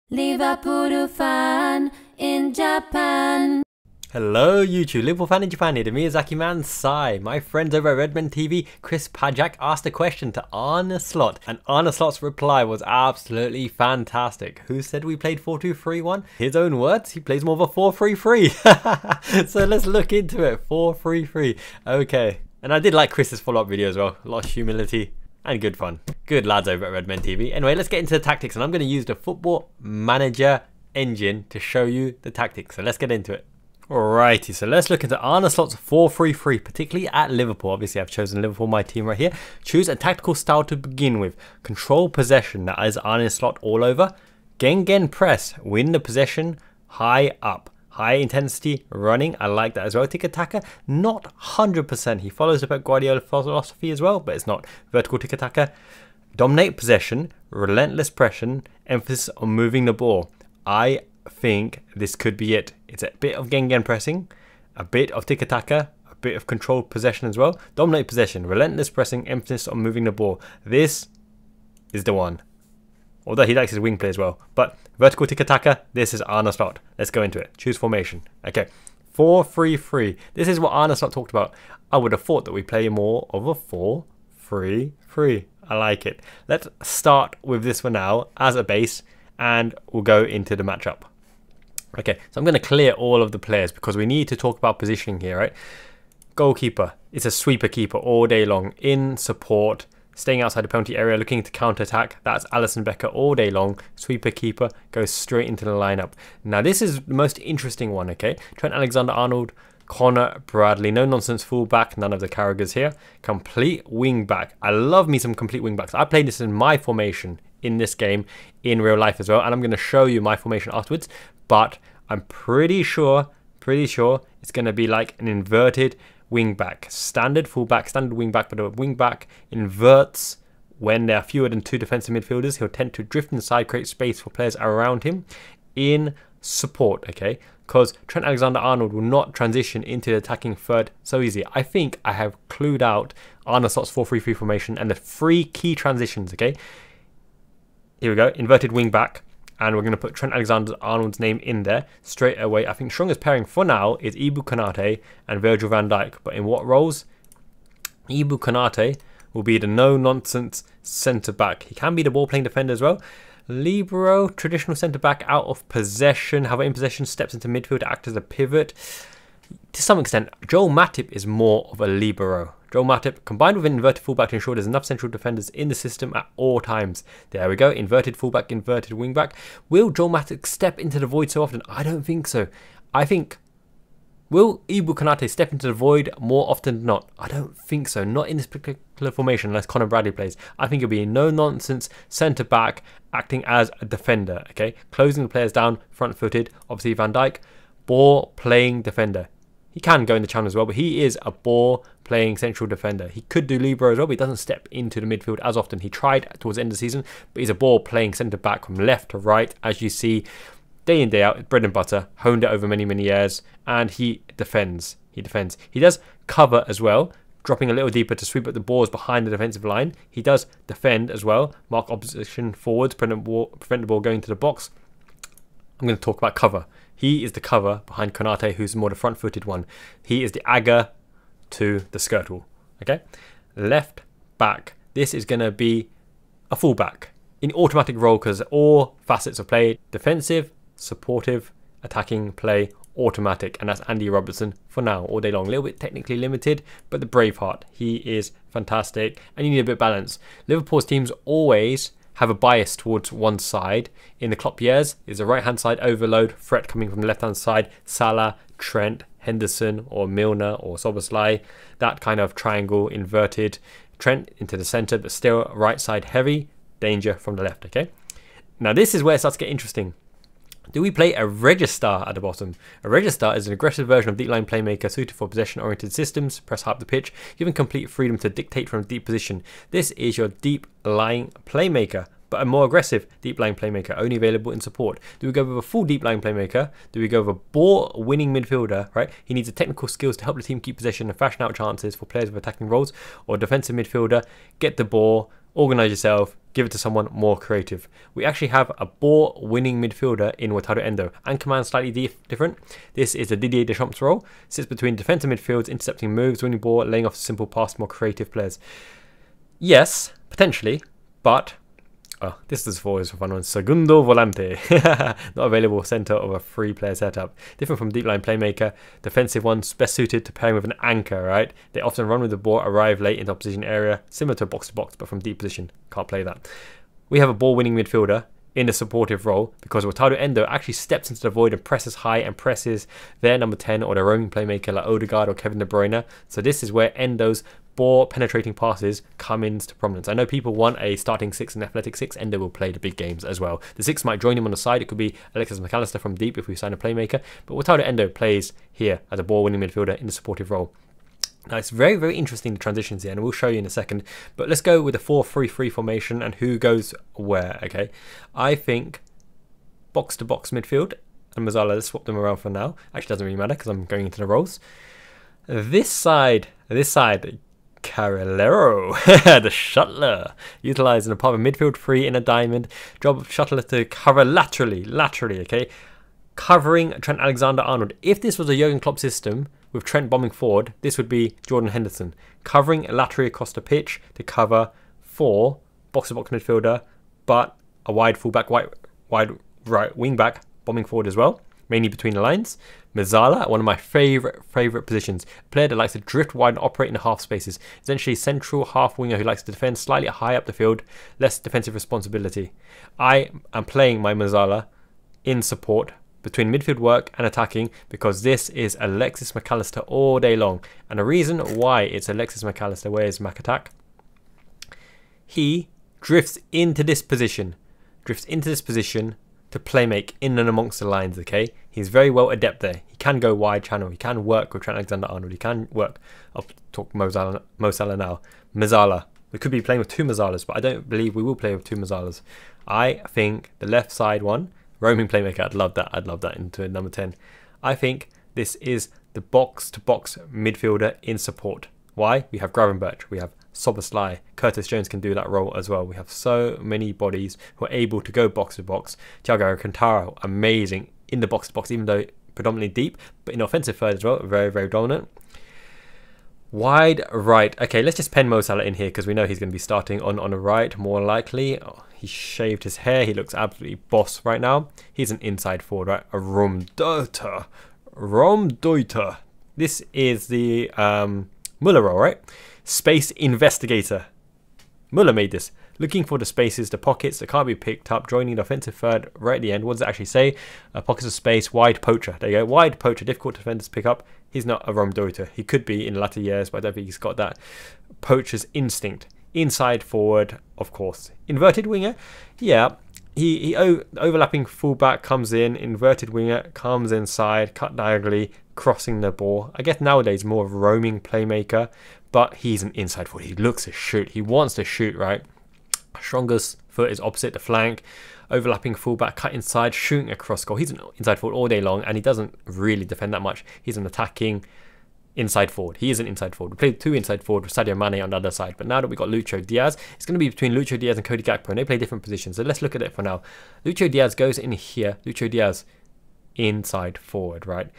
Liverpool fan in Japan. Hello YouTube, Liverpool fan in Japan here, the Miyazaki man Sai. My friends over at Redmen TV, Chris Pajak asked a question to Arne Slot, and Arne Slot's reply was absolutely fantastic. Who said we played 4-2-3-1? His own words, he plays more of a 4-3-3. So let's look into it, 4-3-3. Okay, and I did like Chris's follow-up video as well, a lot of humility and good fun. Good lads over at Redmen TV. Anyway, let's get into the tactics, and I'm going to use the Football Manager engine to show you the tactics. So let's get into it. Alrighty, so let's look into Arne Slot's 4-3-3, particularly at Liverpool. Obviously, I've chosen Liverpool, my team right here. Choose a tactical style to begin with. Control possession, that is Arne Slot all over. Gen press, win the possession, high up. High intensity running, I like that as well. Tiki-taka, not 100%. He follows the Pep Guardiola philosophy as well, but it's not vertical tiki-taka. Dominate possession, relentless pressure, emphasis on moving the ball. I think this could be it. It's a bit of gen pressing, a bit of tiki-taka, a bit of controlled possession as well. Dominate possession, relentless pressing, emphasis on moving the ball. This is the one. Although he likes his wing play as well. But vertical tiki-taka, this is Arne Slot. Let's go into it. Choose formation. Okay, 4-3-3. This is what Arne Slot talked about. I would have thought that we play more of a 4-3-3. I like it. Let's start with this for now as a base, and we'll go into the matchup. Okay, so I'm going to clear all of the players because we need to talk about positioning here, right? Goalkeeper. It's a sweeper keeper all day long. In support. Staying outside the penalty area, looking to counter-attack. That's Alisson Becker all day long. Sweeper keeper goes straight into the lineup. Now, this is the most interesting one, okay? Trent Alexander Arnold, Connor Bradley. No nonsense fullback, none of the Carragher's here. Complete wing back. I love me some complete wing backs. I played this in my formation in this game in real life as well. And I'm going to show you my formation afterwards. But I'm pretty sure it's going to be like an inverted wing back, standard fullback, standard wing back, but a wing back inverts when there are fewer than two defensive midfielders. He'll tend to drift inside, create space for players around him in support, okay? Because Trent Alexander-Arnold will not transition into the attacking third so easy. I think I have clued out Arne Slot's 4-3-3 formation and the three key transitions, okay? Here we go, inverted wing back. And we're going to put Trent Alexander-Arnold's name in there straight away. I think strongest pairing for now is Ibu Konate and Virgil van Dijk. But in what roles? Ibu Konate will be the no-nonsense centre-back. He can be the ball-playing defender as well. Libero, traditional centre-back out of possession. However, in possession, steps into midfield to act as a pivot. To some extent, Joel Matip is more of a libero. Joel Matip combined with an inverted fullback to ensure there's enough central defenders in the system at all times. There we go, inverted fullback, inverted wingback. Will Joel Matip step into the void so often? I don't think so. I think, will Ibu Konate step into the void more often than not? I don't think so. Not in this particular formation unless Connor Bradley plays. I think it'll be a no-nonsense centre-back acting as a defender, okay? Closing the players down, front-footed. Obviously Van Dijk, ball-playing defender. He can go in the channel as well, but he is a ball-playing central defender. He could do libero as well, but he doesn't step into the midfield as often. He tried towards the end of the season, but he's a ball-playing centre-back from left to right, as you see, day in, day out, bread and butter, honed it over many, many years, and he defends. He defends. He does cover as well, dropping a little deeper to sweep up the balls behind the defensive line. He does defend as well, mark opposition forwards, prevent the ball going to the box. I'm going to talk about cover. He is the cover behind Konate, who's more the front-footed one. He is the agger to the skirtle. Okay? Left back. This is going to be a fullback in automatic role because all facets of play, defensive, supportive, attacking play, automatic. And that's Andy Robertson for now, all day long. A little bit technically limited, but the Braveheart, he is fantastic. And you need a bit of balance. Liverpool's teams always have a bias towards one side. In the Klopp years, is a right-hand side overload, threat coming from the left-hand side. Salah, Trent, Henderson, or Milner, or Szoboszlai. That kind of triangle inverted. Trent into the centre, but still right side heavy. Danger from the left, okay? Now this is where it starts to get interesting. Do we play a Registar at the bottom? A Registar is an aggressive version of deep line playmaker suited for possession-oriented systems. Press high up the pitch, given complete freedom to dictate from a deep position. This is your deep line playmaker. but a more aggressive deep lying playmaker, only available in support? Do we go with a full deep lying playmaker? Do we go with a ball winning midfielder, right? He needs the technical skills to help the team keep possession and fashion out chances for players with attacking roles, or defensive midfielder, get the ball, organise yourself, give it to someone more creative. We actually have a ball winning midfielder in Wataru Endo, and command slightly different. This is a Didier Deschamps role, sits between defensive midfields, intercepting moves, winning ball, laying off simple pass, more creative players. Yes, potentially, but this is for fun one. Segundo volante, not available centre of a 3-player setup. Different from deep line playmaker. Defensive ones best suited to pairing with an anchor, right? They often run with the ball, arrive late in the opposition area, similar to a box to box, but from deep position. Can't play that. We have a ball winning midfielder in a supportive role because Wataru Endo actually steps into the void and presses high and presses their number 10 or their roaming playmaker like Odegaard or Kevin De Bruyne. So this is where Endo's ball penetrating passes come into prominence. I know people want a starting 6 and athletic 6. Endo will play the big games as well. The 6 might join him on the side. It could be Alexis McAllister from deep if we sign a playmaker. But Wataru Endo plays here as a ball winning midfielder in the supportive role. Now it's very, very interesting, the transitions here, and we'll show you in a second. But let's go with the 4-3-3 formation and who goes where, okay? I think box-to-box midfield and Mazzala, let's swap them around for now. Actually doesn't really matter because I'm going into the roles. This side, Carrilero, the shuttler, utilising a part of midfield 3 in a diamond. Job of shuttler to cover laterally, okay? Covering Trent Alexander Arnold. If this was a Jurgen Klopp system, with Trent bombing forward, this would be Jordan Henderson. Covering laterally across the pitch to cover for box-to-box midfielder, but a wide fullback, wide right wing back bombing forward as well, mainly between the lines. Mazzala, one of my favourite positions. A player that likes to drift wide and operate in the half spaces. Essentially central half winger who likes to defend slightly high up the field, less defensive responsibility. I am playing my Mazzala in support between midfield work and attacking because this is Alexis McAllister all day long. And the reason why it's Alexis McAllister, where is Mac attack? He drifts into this position to play make in and amongst the lines, okay? He's very well adept there. He can go wide channel. He can work with Trent Alexander Arnold. He can work. I'll talk Mo Salah now. Mazzala. We could be playing with 2 Mazzalas, but I don't believe we will play with 2 Mazzalas. I think the left side one, roaming playmaker, I'd love that into number 10. I think this is the box-to-box midfielder in support. Why? We have Gravenberch, we have Szoboszlai, Curtis Jones can do that role as well. We have so many bodies who are able to go box-to-box. Thiago Alcantara, amazing in the box-to-box, even though predominantly deep, but in offensive third as well, very, very dominant. Wide right. Okay, let's just pen Mo Salah in here because we know he's going to be starting on the right, more likely. Oh, he shaved his hair. He looks absolutely boss right now. He's an inside forward, right? A Raumdeuter. This is the Muller role, right? Space investigator. Muller made this. Looking for the spaces, the pockets that can't be picked up, joining the offensive third right at the end. What does it actually say? Pockets of space, wide poacher. There you go. Wide poacher, difficult defenders to pick up. He's not a Raumdeuter. He could be in the latter years, but I don't think he's got that poacher's instinct. Inside forward, of course. Inverted winger, yeah. He overlapping fullback comes in. Inverted winger comes inside, cut diagonally, crossing the ball. I guess nowadays more of a roaming playmaker, but he's an inside forward. He looks to shoot. He wants to shoot, right? Strongest foot is opposite the flank. Overlapping fullback, cut inside, shooting across goal. He's an inside forward all day long, and he doesn't really defend that much. He's an attacking inside forward. He is an inside forward. We played 2 inside forward with Sadio Mane on the other side, but now that we've got Lucho Diaz, it's going to be between Lucho Diaz and Cody Gakpo, and they play different positions. So let's look at it for now. Lucho Diaz goes in here. Lucho Diaz inside forward, right?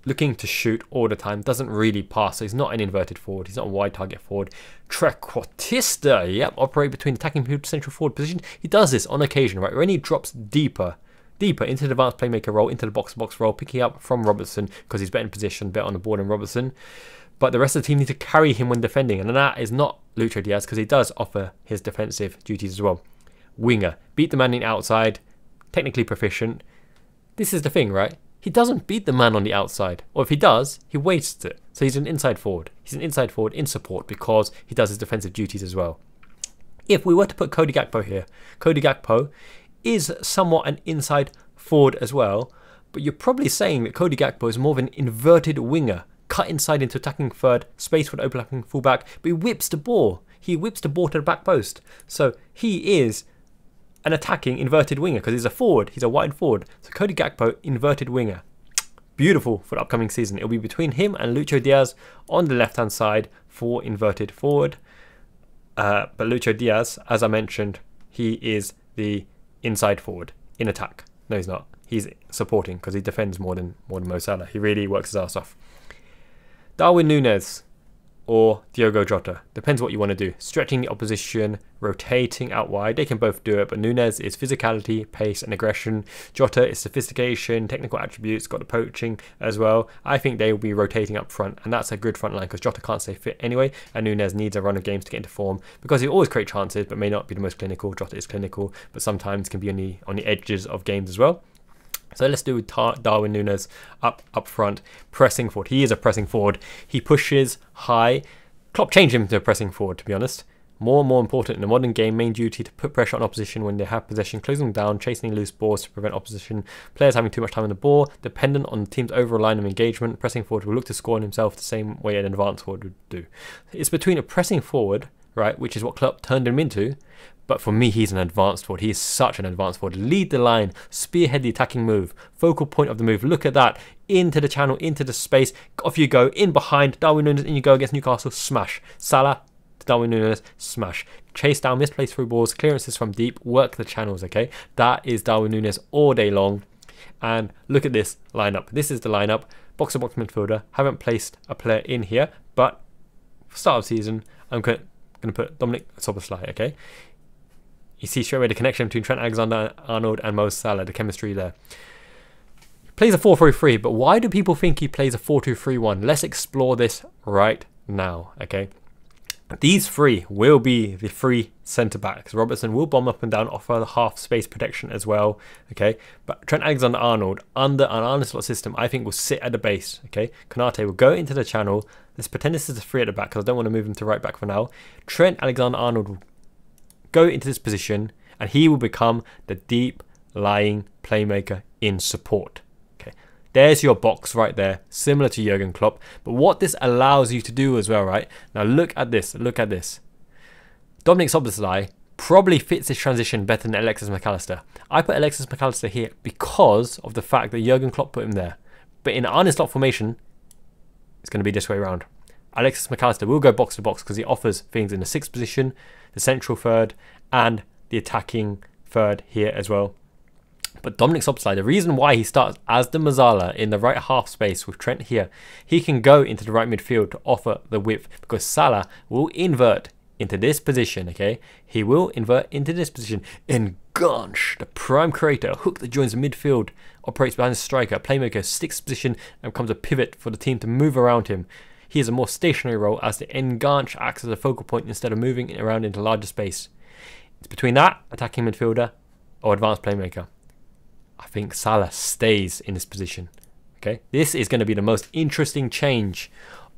Looking to shoot all the time, doesn't really pass, so he's not an inverted forward, he's not a wide target forward. Trequartista, yep, operate between attacking midfield central forward position. He does this on occasion, right, when he drops deeper into the advanced playmaker role, into the box-to-box role, picking up from Robertson because he's better in position, better on the board than Robertson. But the rest of the team need to carry him when defending, and that is not Lucho Diaz because he does offer his defensive duties as well. Winger, beat the man in outside, technically proficient. This is the thing, right? He doesn't beat the man on the outside, or if he does, he wastes it. So he's an inside forward. He's an inside forward in support because he does his defensive duties as well. If we were to put Cody Gakpo here, Cody Gakpo is somewhat an inside forward as well, but you're probably saying that Cody Gakpo is more of an inverted winger, cut inside into attacking third, space for the overlapping fullback, but he whips the ball. He whips the ball to the back post. So he is an attacking inverted winger because he's a forward. He's a wide forward. So Cody Gakpo, inverted winger. Beautiful for the upcoming season. It'll be between him and Lucho Diaz on the left-hand side for inverted forward. But Lucho Diaz, as I mentioned, he is the inside forward in attack. No, he's not. He's supporting because he defends more than Mo Salah. He really works his ass off. Darwin Nunez or Diogo Jota. Depends what you want to do. Stretching the opposition, rotating out wide. They can both do it, but Nunez is physicality, pace and aggression. Jota is sophistication, technical attributes, got the poaching as well. I think they will be rotating up front, and that's a good front line because Jota can't stay fit anyway, and Nunez needs a run of games to get into form because he always create chances, but may not be the most clinical. Jota is clinical, but sometimes can be on the edges of games as well. So let's do Darwin Nunez up front, pressing forward. He is a pressing forward. He pushes high. Klopp changed him to a pressing forward, to be honest. More and more important in the modern game, main duty to put pressure on opposition when they have possession, closing them down, chasing loose balls to prevent opposition. Players having too much time on the ball, dependent on the team's overall line of engagement. Pressing forward will look to score on himself the same way an advanced forward would do. It's between a pressing forward, right, which is what Klopp turned him into, but for me, he's an advanced forward. He is such an advanced forward. Lead the line, spearhead the attacking move, focal point of the move. Look at that. Into the channel, into the space. Off you go, in behind. Darwin Nunez, in you go against Newcastle. Smash. Salah to Darwin Nunez. Smash. Chase down, misplaced through balls, clearances from deep. Work the channels, okay? That is Darwin Nunez all day long. And look at this lineup. This is the lineup. Box-to-box midfielder. Haven't placed a player in here, but for start of season, I'm going to put Dominic Szoboszlai, okay? You see straight away the connection between Trent Alexander Arnold and Mo Salah, the chemistry there. He plays a 4-3-3, but why do people think he plays a 4-2-3-1? Let's explore this right now, okay? These three will be the three centre-backs. Robertson will bomb up and down, offer the half-space protection as well, okay? But Trent Alexander Arnold, under an Arne Slot system, I think will sit at the base, okay? Konate will go into the channel. Let's pretend this is a three at the back because I don't want to move him to right back for now. Trent Alexander Arnold will go into this position and he will become the deep lying playmaker in support. Okay, there's your box right there, similar to Jurgen Klopp. But what this allows you to do as well, right? Now look at this, look at this. Dominic Szoboszlai probably fits this transition better than Alexis McAllister. I put Alexis McAllister here because of the fact that Jurgen Klopp put him there. But in Arne Slot formation, it's going to be this way around. Alexis McAllister will go box to box because he offers things in the sixth position, the central third, and the attacking third here as well. But Dominic Szoboszlai, the reason why he starts as the Mazzala in the right half space with Trent here, he can go into the right midfield to offer the width because Salah will invert into this position, okay? He will invert into this position. And Gansh, the prime creator, a hook that joins the midfield, operates behind the striker, playmaker, sticks position and becomes a pivot for the team to move around him. He has a more stationary role as the Enganche acts as a focal point instead of moving around into larger space. It's between that, attacking midfielder, or advanced playmaker. I think Salah stays in this position. Okay, this is going to be the most interesting change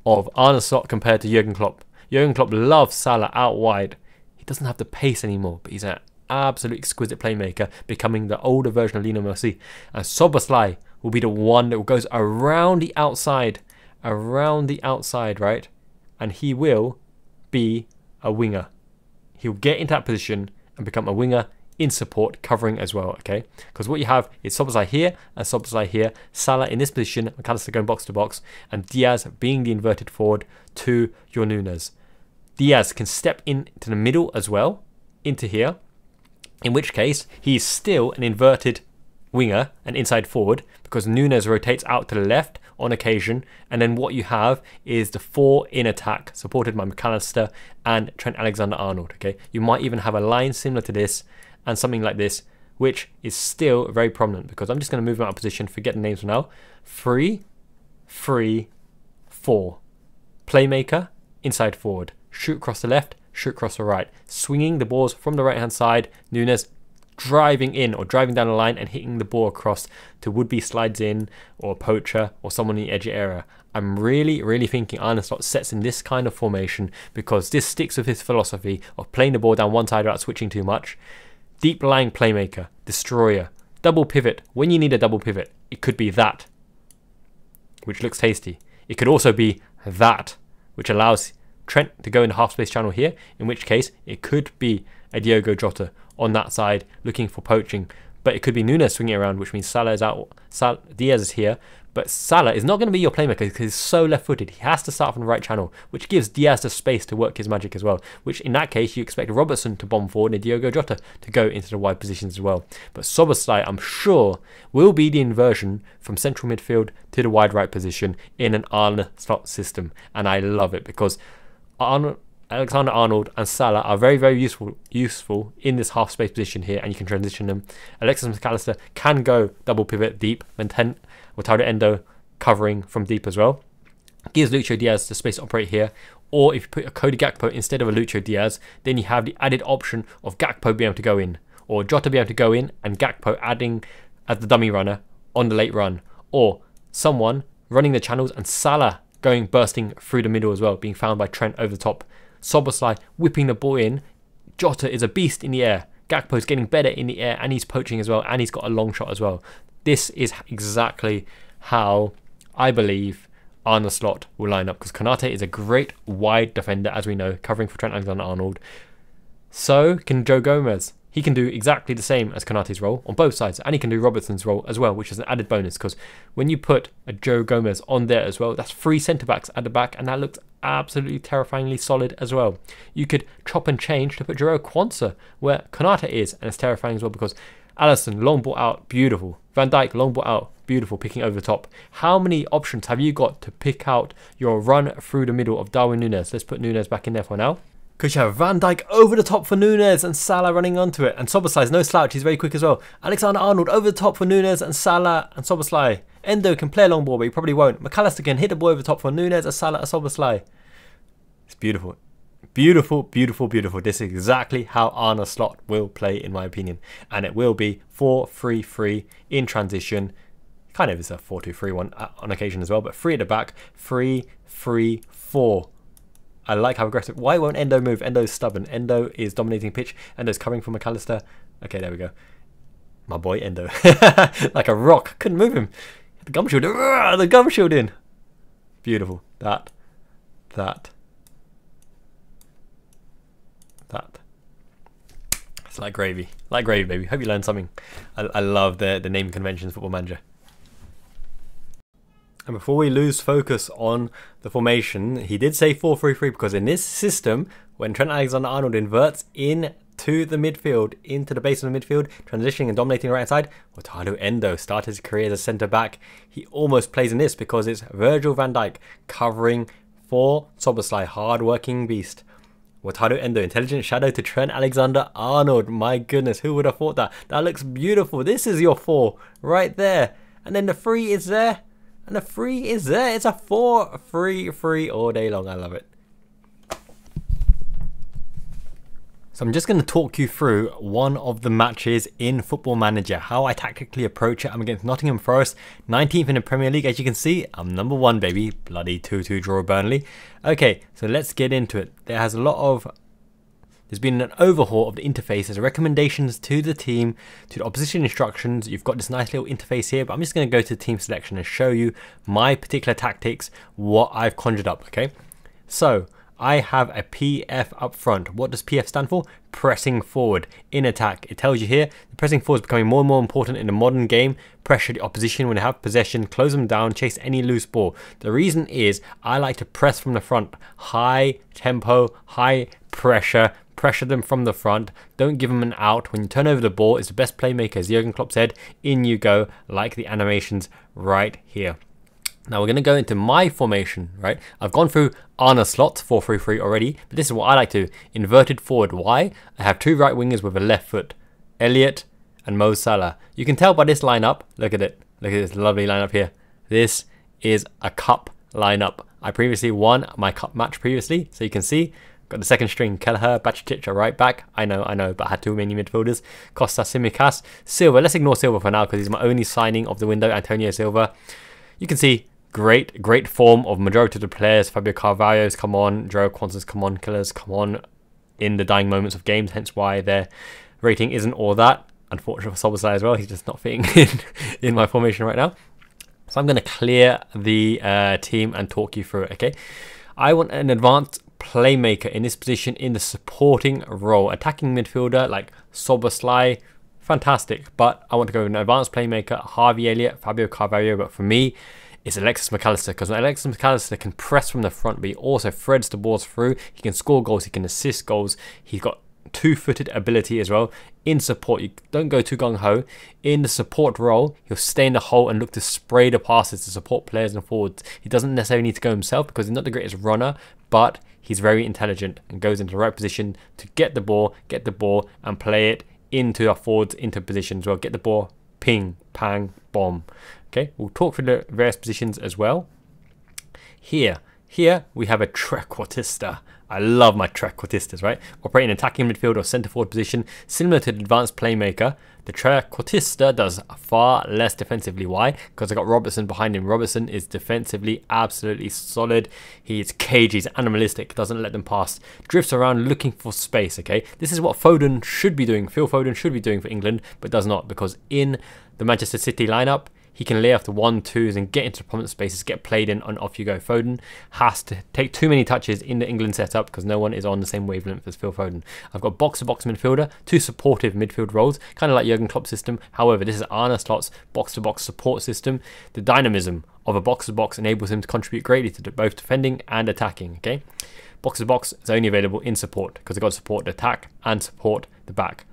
of Arne Slot compared to Jurgen Klopp. Jurgen Klopp loves Salah out wide. He doesn't have the pace anymore, but he's an absolute exquisite playmaker, becoming the older version of Lionel Messi. And Szoboszlai will be the one that goes around the outside, right? And he will be a winger. He'll get into that position and become a winger in support, covering as well, okay? Because what you have is Szoboszlai here and Szoboszlai here, Salah in this position, McAllister going box to box, and Diaz being the inverted forward to your Nunez. Diaz can step into the middle as well, into here, in which case he's still an inverted winger, an inside forward, because Nunez rotates out to the left on occasion, and then what you have is the four in attack, supported by McAllister and Trent Alexander Arnold, okay? You might even have a line similar to this, and something like this, which is still very prominent, because I'm just going to move them out of position, forget the names for now. 3, 3, 4. Playmaker, inside forward. Shoot across the left, shoot across the right. Swinging the balls from the right hand side, Nunez driving in or driving down the line and hitting the ball across to would-be slides in or poacher or someone in the edge area. I'm really thinking Arne Slot sets in this kind of formation because this sticks with his philosophy of playing the ball down one side without switching too much. Deep lying playmaker, destroyer, double pivot. When you need a double pivot, it could be that, which looks tasty. It could also be that, which allows Trent to go in the half space channel here, in which case it could be a Diogo Jota on that side looking for poaching. But it could be Nunez swinging around, which means Salah is out. Diaz is here. But Salah is not going to be your playmaker because he's so left-footed. He has to start from the right channel, which gives Diaz the space to work his magic as well. Which in that case, you expect Robertson to bomb forward and Diogo Jota to go into the wide positions as well. But Szoboszlai, I'm sure, will be the inversion from central midfield to the wide right position in an Arne Slot system. And I love it because Alexander Arnold and Salah are very, very useful in this half space position here, and you can transition them. Alexis McAllister can go double pivot deep, and without Endo covering from deep as well. Gives Lucho Diaz the space to operate here. Or if you put a Cody Gakpo instead of a Lucho Diaz, then you have the added option of Gakpo being able to go in, or Jota being able to go in and Gakpo adding as the dummy runner on the late run, or someone running the channels and Salah bursting through the middle as well, being found by Trent over the top. Szoboszlai whipping the ball in. Jota is a beast in the air. Gakpo's getting better in the air, and he's poaching as well, and he's got a long shot as well. This is exactly how I believe Arne Slot will line up, because Konate is a great wide defender, as we know, covering for Trent Alexander Arnold. So can Joe Gomez. He can do exactly the same as Konate's role on both sides, and he can do Robertson's role as well, which is an added bonus, because when you put a Joe Gomez on there as well, that's 3 centre-backs at the back, and that looks absolutely terrifyingly solid as well. You could chop and change to put Jerome Quansah where Konate is, and it's terrifying as well, because Alisson, long ball out, beautiful. Van Dijk, long ball out, beautiful, picking over the top. How many options have you got to pick out your run through the middle of Darwin Nunez? Let's put Nunez back in there for now. Because you have Van Dijk over the top for Nunez and Salah running onto it. And Szoboszlai is no slouch, he's very quick as well. Alexander Arnold over the top for Nunez and Salah and Szoboszlai. Endo can play a long ball, but he probably won't. McAllister can hit the ball over the top for Nunez and Salah and Szoboszlai. It's beautiful. Beautiful, beautiful, beautiful. This is exactly how Arne Slot will play, in my opinion. And it will be 4-3-3 in transition. Kind of is a 4-2-3-1 on occasion as well, but 3 at the back. 3-3-4. I like how aggressive. Why won't Endo move? Endo's stubborn. Endo is dominating pitch. Endo's covering for McAllister. Okay, there we go. My boy Endo. Like a rock. Couldn't move him. The gum shield. The gum shield in. Beautiful. That. It's like gravy. Like gravy, baby. Hope you learned something. I love the naming conventions, Football Manager. And before we lose focus on the formation, he did say 4-3-3 because in this system, when Trent Alexander Arnold inverts into the midfield, into the base of the midfield, transitioning and dominating the right side, Wataru Endo started his career as a centre-back. He almost plays in this because it's Virgil van Dijk covering for Szoboszlai, hard-working beast. Wataru Endo, intelligent shadow to Trent Alexander Arnold. My goodness, who would have thought that? That looks beautiful. This is your 4 right there. And then the 3 is there. And the 3 is there. It's a 4-3-3 all day long. I love it. So I'm just going to talk you through one of the matches in Football Manager, how I tactically approach it. I'm against Nottingham Forest, 19th in the Premier League. As you can see, I'm number 1, baby. Bloody 2-2 draw Burnley. Okay, so let's get into it. There's been an overhaul of the interface. There's recommendations to the team, to the opposition instructions. You've got this nice little interface here, but I'm just going to go to team selection and show you my particular tactics, what I've conjured up, okay? So I have a PF up front. What does PF stand for? Pressing forward in attack. It tells you here, the pressing forward is becoming more and more important in the modern game. Pressure the opposition when they have possession, close them down, chase any loose ball. The reason is I like to press from the front. High tempo, high pressure. Pressure them from the front. Don't give them an out. When you turn over the ball, it's the best playmaker, as Jurgen Klopp said. In you go, like the animations right here. Now we're going to go into my formation, right? I've gone through Arne Slot 4-3-3 already, but this is what I like to do. Inverted forward. Why? I have 2 right wingers with a left foot. Elliot and Mo Salah. You can tell by this lineup. Look at it. Look at this lovely lineup here. This is a cup lineup. I previously won my cup match previously, so you can see. Got the second string, Kelleher, Bajcetic right back. I know, but I had too many midfielders. Costa, Tsimikas, Silva. Let's ignore Silva for now because he's my only signing of the window, Antonio Silva. You can see great form of majority of the players. Fabio Carvalho's come on, Joe Quansah's come on, Kelleher's come on in the dying moments of games, hence why their rating isn't all that. Unfortunately for Szoboszlai as well, he's just not fitting in my formation right now. So I'm going to clear the team and talk you through it, okay? I want an advanced playmaker in this position in the supporting role. Attacking midfielder like Szoboszlai, fantastic, but I want to go with an advanced playmaker, Harvey Elliott, Fabio Carvalho, but for me, it's Alexis McAllister, because Alexis McAllister can press from the front, but he also threads the balls through. He can score goals, he can assist goals, he's got two-footed ability as well. In support, you don't go too gung-ho. In the support role, he'll stay in the hole and look to spray the passes to support players and forwards. He doesn't necessarily need to go himself because he's not the greatest runner, but he's very intelligent and goes into the right position to get the ball, and play it into our forwards into position as well. Get the ball, ping, pang, bomb. Okay, we'll talk through the various positions as well. Here we have a trequartista. I love my trequartistas, right? Operating in attacking midfield or centre forward position, similar to the advanced playmaker. The trequartista does far less defensively. Why? Because I got Robertson behind him. Robertson is defensively absolutely solid. He is cagey, he's animalistic, doesn't let them pass. Drifts around looking for space, okay? This is what Foden should be doing. Phil Foden should be doing for England, but does not, because in the Manchester City lineup, he can lay off the 1-2s and get into prominent spaces, get played in, and off you go. Foden has to take too many touches in the England setup because no one is on the same wavelength as Phil Foden. I've got box-to-box midfielder, two supportive midfield roles, kind of like Jurgen Klopp's system. However, this is Arne Slot's box-to-box support system. The dynamism of a box-to-box enables him to contribute greatly to both defending and attacking. Okay, box-to-box is only available in support because they've got to support the attack and support the back.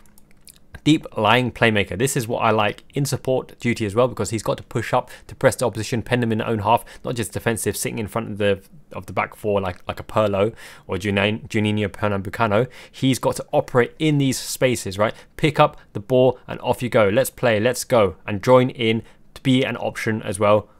Deep lying playmaker. This is what I like in support duty as well, because he's got to push up to press the opposition, pen them in their own half, not just defensive, sitting in front of the back four like a Pirlo or Juninho Pernambucano. He's got to operate in these spaces, right? Pick up the ball and off you go. Let's play, let's go, and join in to be an option as well,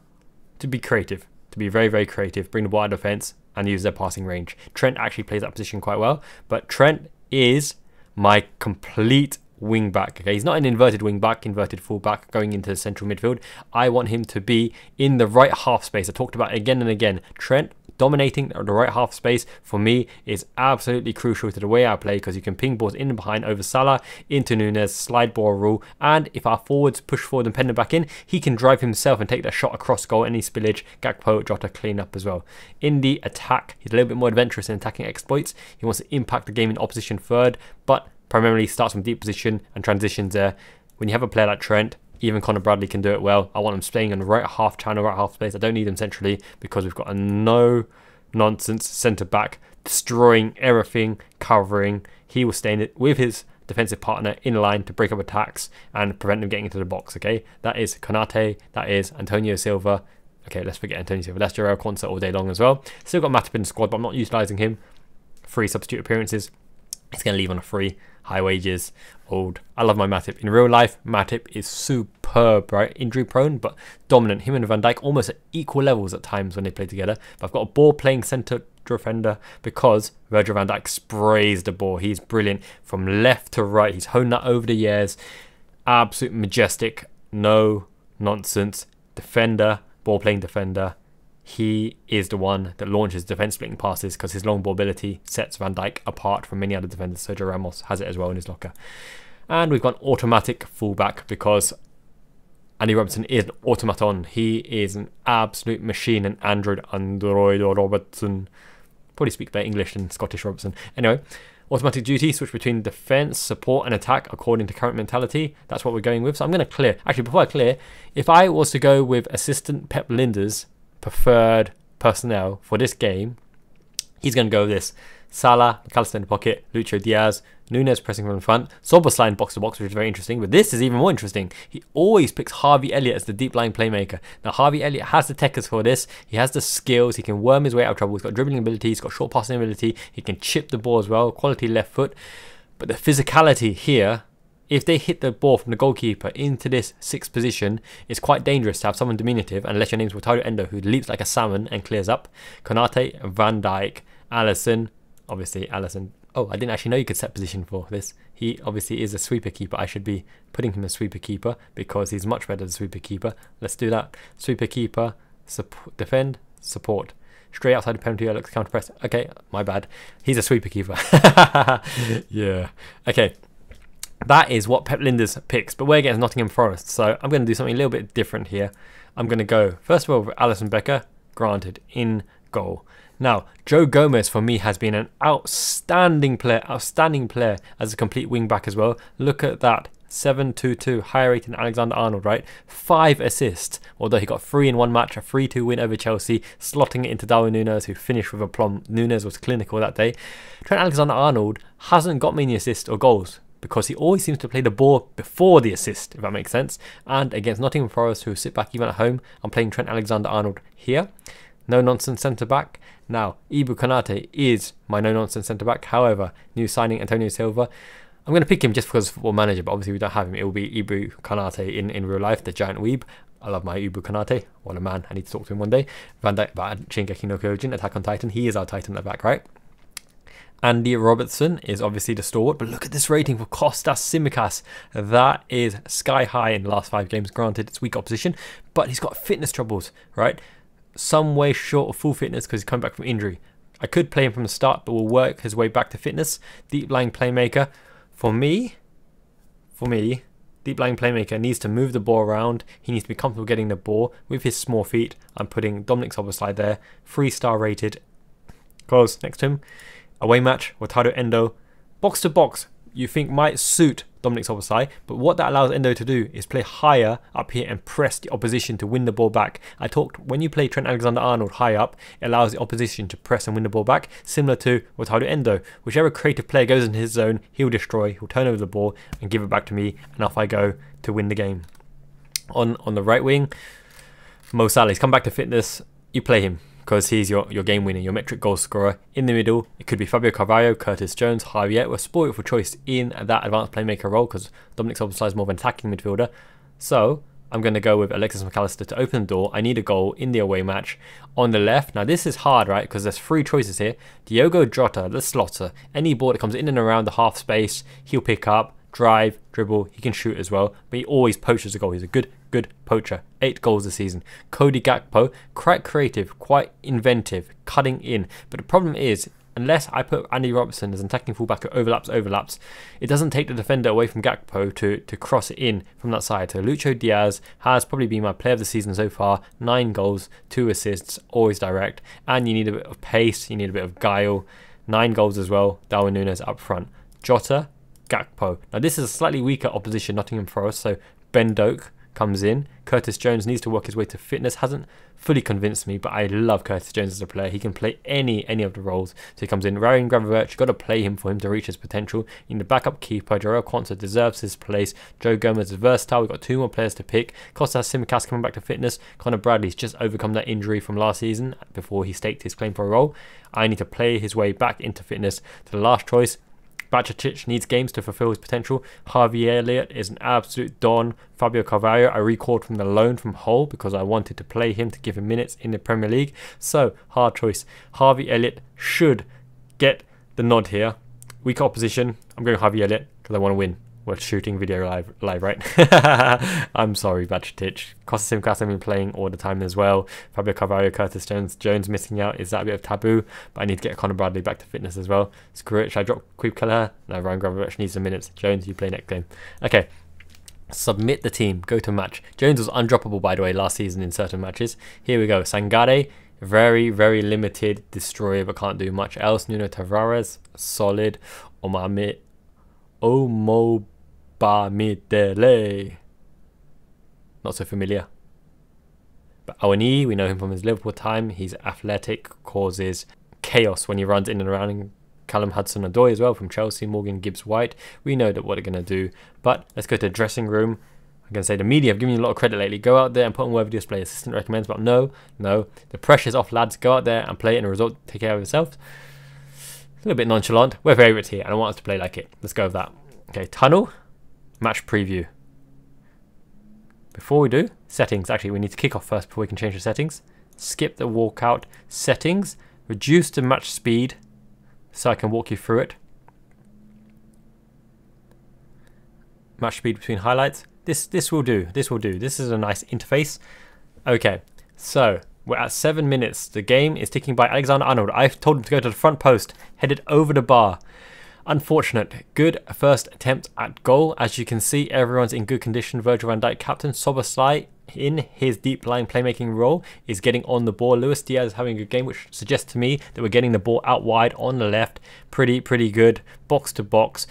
to be creative, to be very, very creative, bring the ball out of defense and use their passing range. Trent actually plays that position quite well, but Trent is my complete wing back. Okay, he's not an inverted wing back, inverted full back going into the central midfield. I want him to be in the right half space. I talked about it again and again. Trent dominating the right half space for me is absolutely crucial to the way I play, because you can ping balls in and behind over Salah into Nunez, slide ball rule, and if our forwards push forward and pen them back in, he can drive himself and take that shot across goal. Any spillage, Gakpo, Jota clean up as well. In the attack, he's a little bit more adventurous in attacking exploits. He wants to impact the game in opposition third, but primarily starts from deep position and transitions there. When you have a player like Trent, even Conor Bradley can do it well. I want him staying on the right half channel, right half space. I don't need him centrally because we've got a no-nonsense centre-back destroying everything, covering. He will stay in it with his defensive partner in line to break up attacks and prevent them getting into the box, okay? That is Konate, that is Antonio Silva. Okay, let's forget Antonio Silva. That's Jarrell Quansah all day long as well. Still got Matip in the squad, but I'm not utilising him. 3 substitute appearances. He's going to leave on a free, high wages, old. I love my Matip. In real life, Matip is superb, right? Injury prone, but dominant. Him and Van Dijk almost at equal levels at times when they play together. But I've got a ball playing centre defender because Virgil van Dijk sprays the ball. He's brilliant from left to right. He's honed that over the years. Absolute majestic, no nonsense defender, ball playing defender. He is the one that launches defense splitting passes because his long ball ability sets Van Dijk apart from many other defenders. Sergio Ramos has it as well in his locker. And we've got an automatic fullback because Andy Robertson is an automaton. He is an absolute machine, an android Robertson. Probably speak better English than Scottish Robertson. Anyway, automatic duty, switch between defense, support and attack according to current mentality. That's what we're going with. So I'm going to clear. Actually, before I clear, if I was to go with assistant Pep Lijnders' preferred personnel for this game, he's going to go with this: Salah, McAllister in the pocket, Lucho Diaz, Nunez pressing from the front, Szoboszlai box to box, which is very interesting. But this is even more interesting. He always picks Harvey Elliott as the deep lying playmaker. Now Harvey Elliott has the techers for this. He has the skills. He can worm his way out of trouble. He's got dribbling ability. He's got short passing ability. He can chip the ball as well. Quality left foot. But the physicality here, if they hit the ball from the goalkeeper into this 6th position, it's quite dangerous to have someone diminutive, unless your name's Endo, who leaps like a salmon and clears up. Konate, Van Dijk, Alisson, obviously Alisson. Oh, I didn't actually know you could set position for this. He obviously is a sweeper keeper. I should be putting him as sweeper keeper because he's much better than sweeper keeper. Let's do that. Sweeper keeper, defend, support. Straight outside the penalty area, counter press. Okay, my bad. He's a sweeper keeper. Yeah. Okay. That is what Pep Lijnders picks, but we're against Nottingham Forest, so I'm going to do something a little bit different here. I'm going to go, first of all, with Alisson Becker, granted, in goal. Now, Joe Gomez for me has been an outstanding player as a complete wing back as well. Look at that. 7-2-2, higher rated than Alexander Arnold, right? 5 assists, although he got 3 in one match, a 3-2 win over Chelsea, slotting it into Darwin Nunez, who finished with aplomb. Nunez was clinical that day. Trent Alexander Arnold hasn't got many assists or goals because he always seems to play the ball before the assist, if that makes sense. And against Nottingham Forest, who sit back even at home, I'm playing Trent Alexander Arnold here. No nonsense centre back. Now, Ibu Konate is my no nonsense centre back. However, new signing Antonio Silva. I'm going to pick him just because Football Manager, but obviously we don't have him. It will be Ibu Konate in real life, the giant weeb. I love my Ibu Konate. What a man. I need to talk to him one day. Van Dijk, Shingeki no Kyojin, Attack on Titan. He is our Titan at the back, right? Andy Robertson is obviously the stalwart, but look at this rating for Kostas Tsimikas. That is sky high in the last 5 games. Granted, it's weak opposition, but he's got fitness troubles, right? Some way short of full fitness because he's coming back from injury. I could play him from the start, but will work his way back to fitness. Deep lying playmaker. For me, deep lying playmaker needs to move the ball around. He needs to be comfortable getting the ball with his small feet. I'm putting Dominic Szoboszlai there. 3-star rated. Goes next to him. Away match, Wataru Endo. Box to box, you think might suit Dominic Szoboszlai, but what that allows Endo to do is play higher up here and press the opposition to win the ball back. I talked, when you play Trent Alexander-Arnold high up, it allows the opposition to press and win the ball back, similar to Wataru Endo. Whichever creative player goes into his zone, he'll destroy, he'll turn over the ball and give it back to me, and off I go to win the game. On the right wing, Mo Salah, he's come back to fitness, you play him, because he's your game winner, your metric goal scorer. In the middle, it could be Fabio Carvalho, Curtis Jones, Javier. We're spoiled for choice in that advanced playmaker role because Dominic Szoboszlai is more of an attacking midfielder. So I'm going to go with Alexis McAllister to open the door. I need a goal in the away match. On the left, now this is hard, right? Because there's 3 choices here. Diogo Jota, the slotter. Any ball that comes in and around the half space, he'll pick up, drive, dribble. He can shoot as well, but he always poaches a goal. He's a good poacher. 8 goals this season. Cody Gakpo, quite creative, quite inventive, cutting in. But the problem is, unless I put Andy Robertson as an attacking fullback who overlaps, it doesn't take the defender away from Gakpo to cross it in from that side. So Lucho Diaz has probably been my player of the season so far. 9 goals, 2 assists, always direct. And you need a bit of pace, you need a bit of guile. 9 goals as well. Darwin Nunez up front. Jota, Gakpo. Now this is a slightly weaker opposition, Nottingham Forest, so Ben Doak comes in. Curtis Jones needs to work his way to fitness. Hasn't fully convinced me, but I love Curtis Jones as a player. He can play any of the roles. So he comes in. Ryan Gravenberch, you've got to play him for him to reach his potential. You need a backup keeper. Jarrell Quansah deserves his place. Joe Gomez is versatile. We've got 2 more players to pick. Kostas Tsimikas coming back to fitness. Connor Bradley's just overcome that injury from last season before he staked his claim for a role. I need to play his way back into fitness to the last choice. Bajcetic needs games to fulfill his potential. Harvey Elliott is an absolute don. Fabio Carvalho, I recalled from the loan from Hull because I wanted to play him to give him minutes in the Premier League. So, hard choice. Harvey Elliott should get the nod here. Weak opposition. I'm going Harvey Elliott because I want to win. We're shooting video live, right? I'm sorry, Bajcetic. Kostas Tsimikas I've been playing all the time as well. Fabio Carvalho, Curtis Jones missing out. Is that a bit of taboo? But I need to get Connor Bradley back to fitness as well. Screw it. Should I drop Quib Kelleher? No, Ryan Gravenberch needs some minutes. Jones, you play next game. Okay. Submit the team. Go to match. Jones was undroppable, by the way, last season in certain matches. Here we go. Sangare, very limited destroyer, but can't do much else. Nuno Tavares, solid. Omobamidele, not so familiar. But Awani, we know him from his Liverpool time. He's athletic, causes chaos when he runs in and around. And Callum Hudson-Odoi as well from Chelsea. Morgan Gibbs-White, we know that what they're going to do. But let's go to the dressing room. I'm going to say the media have given you a lot of credit lately. Go out there and put on worthy display. Assistant recommends, but no. The pressure's off, lads. Go out there and play it, and the result, take care of yourselves. A little bit nonchalant. We're favourites here, and I want us to play like it. Let's go with that. Okay, tunnel, match preview. Before we do, settings. Actually, we need to kick off first before we can change the settings. Skip the walkout. Settings, reduce the match speed so I can walk you through it. Match speed between highlights. This will do. This is a nice interface. Okay, so we're at 7 minutes. The game is ticking by. Alexander Arnold, I've told him to go to the front post, headed over the bar. Unfortunate. Good first attempt at goal. As you can see, everyone's in good condition. Virgil van Dijk captain. Szoboszlai in his deep line playmaking role is getting on the ball. Luis Diaz is having a good game, which suggests to me that we're getting the ball out wide on the left. Pretty good. Box to box.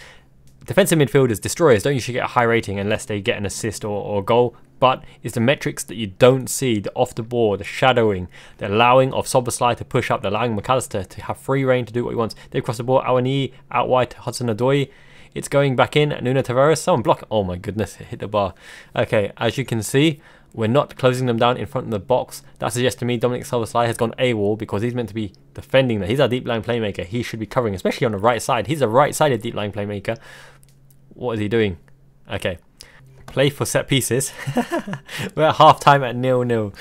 Defensive midfielders, destroyers, don't usually get a high rating unless they get an assist or a goal. But it's the metrics that you don't see, the off the ball, the shadowing, the allowing of Szoboszlai to push up, the allowing McAllister to have free reign to do what he wants. They've crossed the ball, Awani out wide to Hudson-Odoi. It's going back in, Nuno Tavares, someone block. Oh my goodness, it hit the bar. Okay, as you can see, we're not closing them down in front of the box. That suggests to me Dominic Szoboszlai has gone AWOL because he's meant to be defending that. He's our deep line playmaker. He should be covering, especially on the right side. He's a right-sided deep line playmaker. What is he doing? Okay. Play for set pieces. We're at half time at 0-0.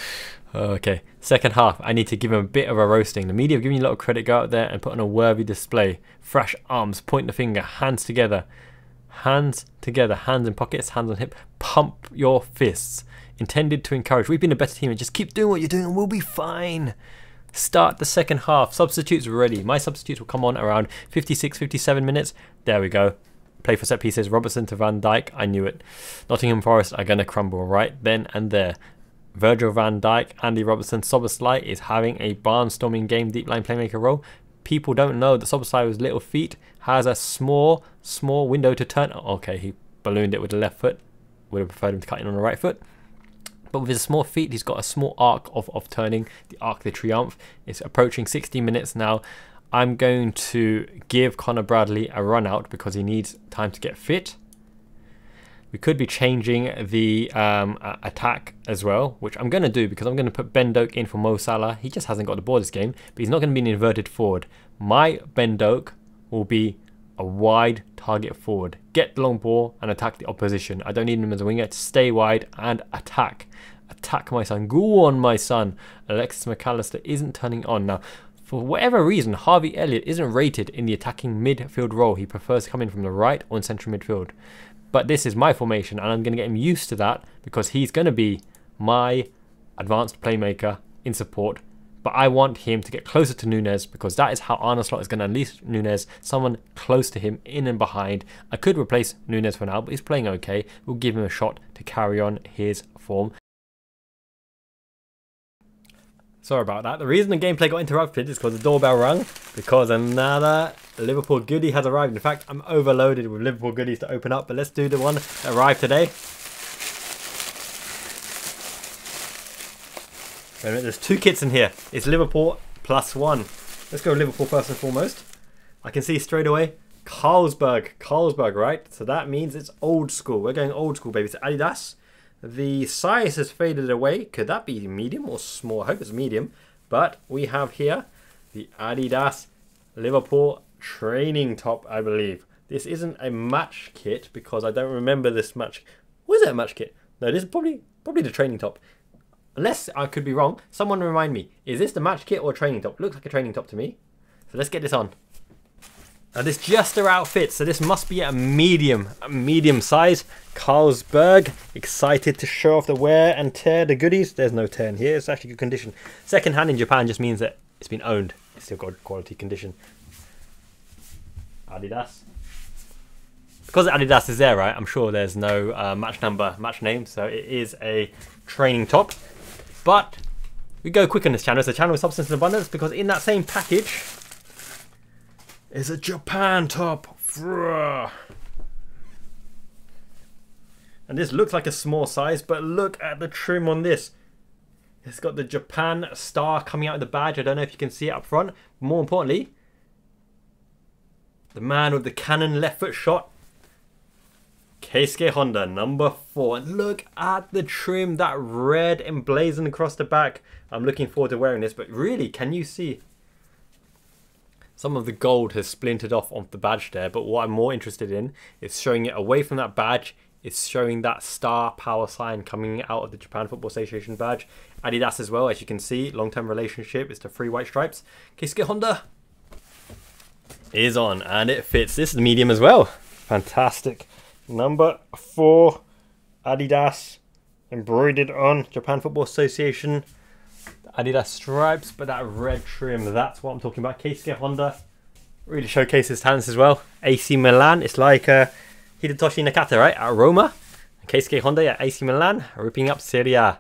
Okay. Second half. I need to give him a bit of a roasting. The media have given you a lot of credit. Go out there and put on a worthy display. Fresh arms. Point the finger. Hands together. Hands together. Hands in pockets. Hands on hip. Pump your fists. Intended to encourage. We've been a better team and just keep doing what you're doing and we'll be fine. Start the second half. Substitutes ready. My substitutes will come on around 56, 57 minutes. There we go. Play for set pieces. Robertson to Van Dijk. I knew it. Nottingham Forest are going to crumble right then and there. Virgil van Dijk, Andy Robertson. Szoboszlai is having a barnstorming game. Deep line playmaker role. People don't know that Szoboszlai with little feet has a small window to turn. Okay, he ballooned it with the left foot. Would have preferred him to cut in on the right foot. But with his small feet, he's got a small arc of turning. The Arc de Triomphe. It's approaching 60 minutes now. I'm going to give Connor Bradley a run out because he needs time to get fit. We could be changing the attack as well, which I'm going to do because I'm going to put Ben Doak in for Mo Salah. He just hasn't got the ball this game, but he's not going to be an inverted forward. My Ben Doak will be a wide target forward. Get the long ball and attack the opposition. I don't need him as a winger to stay wide and attack. Attack, my son. Go on, my son. Alexis McAllister isn't turning on. Now, for whatever reason, Harvey Elliott isn't rated in the attacking midfield role. He prefers to come in from the right or in central midfield. But this is my formation, and I'm going to get him used to that because he's going to be my advanced playmaker in support. But I want him to get closer to Nunez because that is how Arne Slot is going to unleash Nunez, someone close to him, in and behind. I could replace Nunez for now, but he's playing okay. We'll give him a shot to carry on his form. Sorry about that. The reason the gameplay got interrupted is because the doorbell rang, because another Liverpool goodie has arrived. In fact, I'm overloaded with Liverpool goodies to open up, but let's do the one that arrived today. Wait a minute, there's two kits in here. It's Liverpool +1. Let's go Liverpool first and foremost. I can see straight away Carlsberg, right? So that means it's old school. We're going old school, baby. It's Adidas. The size has faded away. Could that be medium or small? I hope it's medium. But we have here the Adidas Liverpool training top, I believe. This isn't a match kit because I don't remember this match. Was it a match kit? No, this is probably the training top. Unless I could be wrong. Someone remind me. Is this the match kit or a training top? Looks like a training top to me. So let's get this on. Now this just about fits, so this must be a medium size. Carlsberg, excited to show off the wear and tear, the goodies. There's no tear in here, it's actually good condition. Second hand in Japan just means that it's been owned. It's still got quality condition. Adidas. Because Adidas is there, right, I'm sure there's no match number, match name, so it is a training top. But we go quick on this channel. It's a channel with substance and abundance because in that same package is a Japan top. And this looks like a small size, but look at the trim on this. It's got the Japan star coming out of the badge. I don't know if you can see it up front. More importantly, the man with the cannon left foot shot, Keisuke Honda, number 4. And look at the trim, that red emblazoned across the back. I'm looking forward to wearing this, but really, can you see? Some of the gold has splintered off the badge there, but what I'm more interested in is showing it away from that badge. It's showing that star power sign coming out of the Japan Football Association badge. Adidas as well, as you can see, long-term relationship is the 3 white stripes. Keisuke Honda is on, and it fits. This is medium as well. Fantastic. Number 4, Adidas, embroidered on Japan Football Association. Adidas stripes, but that red trim, that's what I'm talking about. Keisuke Honda really showcases his talents as well. AC Milan, it's like Hidetoshi Nakata, right, at Roma. Keisuke Honda at AC Milan, ripping up Serie A.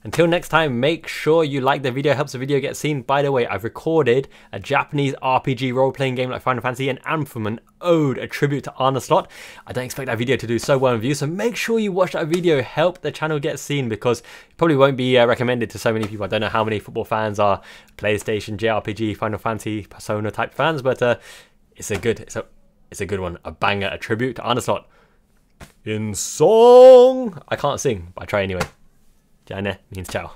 Until next time, make sure you like the video, helps the video get seen. By the way, I've recorded a Japanese RPG role-playing game like Final Fantasy, an anthem, an ode, a tribute to Arne Slot. I don't expect that video to do so well in views, so make sure you watch that video, help the channel get seen, because it probably won't be recommended to so many people. I don't know how many football fans are PlayStation, JRPG, Final Fantasy, Persona type fans, but it's a good one, a banger, a tribute to Arne Slot. In song! I can't sing, but I try anyway. Jane means ciao.